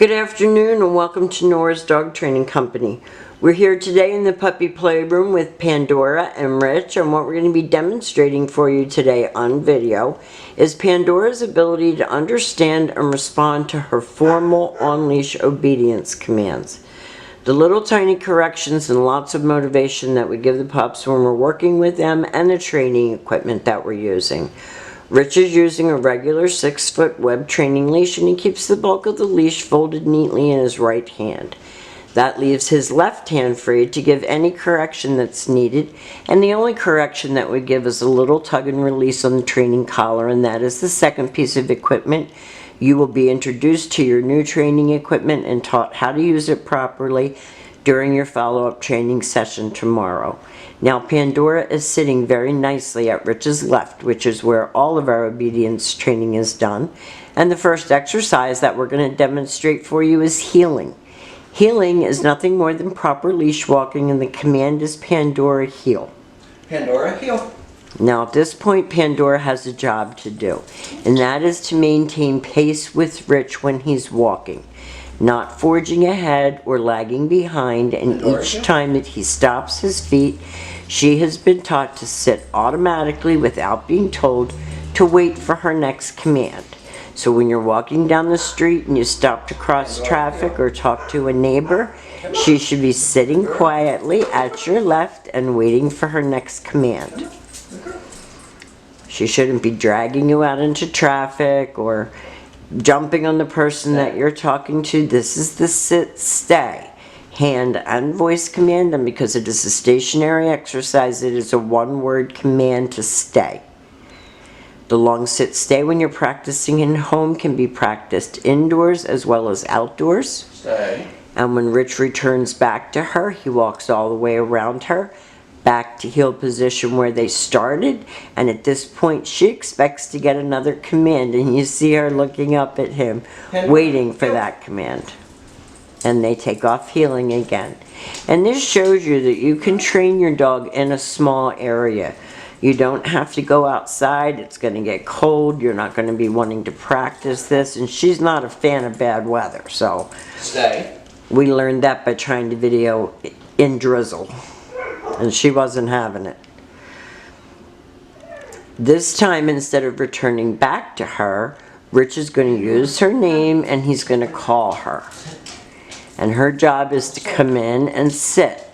Good afternoon and welcome to Nora's Dog Training Company. We're here today in the puppy playroom with Pandora and Rich, and what we're going to be demonstrating for you today on video is Pandora's ability to understand and respond to her formal on-leash obedience commands. The little tiny corrections and lots of motivation that we give the pups when we're working with them, and the training equipment that we're using. Rich is using a regular 6-foot web training leash, and he keeps the bulk of the leash folded neatly in his right hand. That leaves his left hand free to give any correction that's needed, and the only correction that we give is a little tug and release on the training collar, and that is the second piece of equipment. You will be introduced to your new training equipment and taught how to use it properly during your follow-up training session tomorrow. Now Pandora is sitting very nicely at Rich's left, which is where all of our obedience training is done. And the first exercise that we're going to demonstrate for you is heeling. Heeling is nothing more than proper leash walking, and the command is Pandora heel. Pandora heel. Now at this point Pandora has a job to do, and that is to maintain pace with Rich when he's walking, not forging ahead or lagging behind, and each time that he stops his feet, she has been taught to sit automatically without being told to wait for her next command. So when you're walking down the street and you stop to cross traffic or talk to a neighbor, she should be sitting quietly at your left and waiting for her next command. She shouldn't be dragging you out into traffic or jumping on the person that you're talking to. This is the sit, stay, hand and voice command, and because it is a stationary exercise, it is a one-word command to stay. The long sit, stay when you're practicing in home can be practiced indoors as well as outdoors. Stay. And when Rich returns back to her, he walks all the way around her, back to heel position where they started, and at this point she expects to get another command, and you see her looking up at him, waiting for that command. And they take off heeling again. And this shows you that you can train your dog in a small area. You don't have to go outside. It's going to get cold. You're not going to be wanting to practice this, and she's not a fan of bad weather, so stay. We learned that by trying to video in drizzle, and she wasn't having it. This time, instead of returning back to her, Rich is going to use her name and he's going to call her. And her job is to come in and sit.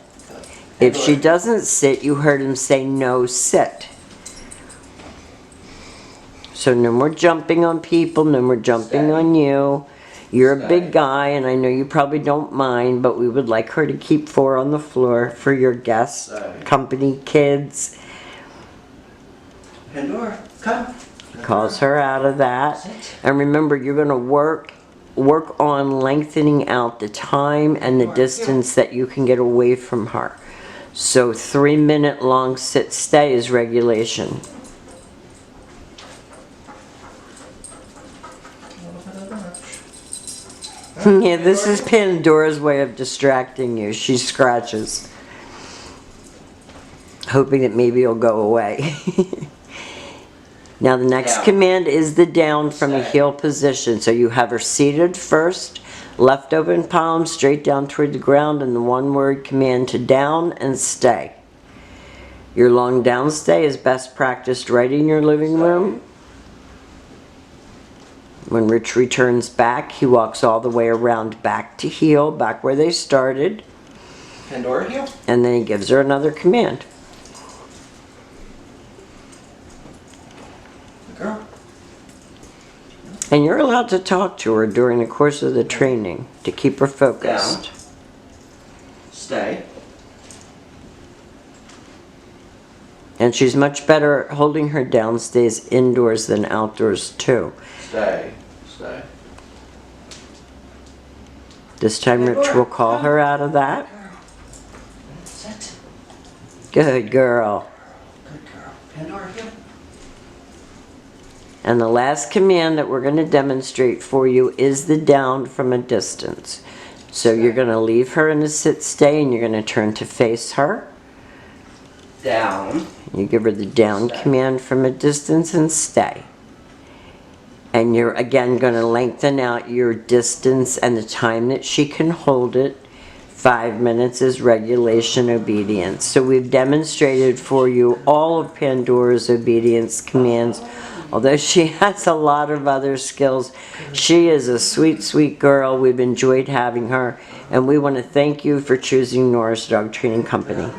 If she doesn't sit, you heard him say no, sit. So no more jumping on people, no more jumping on you. You're a big guy, and I know you probably don't mind, but we would like her to keep 4 on the floor for your guests, company, kids. Pandora, come. Calls her out of that. And remember, you're going to work on lengthening out the time and the distance that you can get away from her. So 3-minute long sit stay is regulation. Yeah, this is Pandora's way of distracting you. She scratches, hoping that maybe it'll go away. Now the next command is the down from a heel position. So you have her seated first, left open palm straight down toward the ground, and the one-word command to down and stay. Your long down stay is best practiced right in your living room. When Rich returns back, he walks all the way around back to heel, back where they started. Pandora heel. And then he gives her another command. Girl. And you're allowed to talk to her during the course of the training to keep her focused. Down. Stay. And she's much better at holding her down stays indoors than outdoors too. Stay. Stay. This time Rich will call her out of that. Sit. Good girl. Good girl. Pandora heel. And the last command that we're going to demonstrate for you is the down from a distance. So you're going to leave her in a sit stay, and you're going to turn to face her. Down. You give her the down command from a distance and stay. And you're again going to lengthen out your distance and the time that she can hold it. 5 minutes is regulation obedience. So we've demonstrated for you all of Pandora's obedience commands. Although she has a lot of other skills, she is a sweet, sweet girl. We've enjoyed having her, and we want to thank you for choosing Nora's Dog Training Company.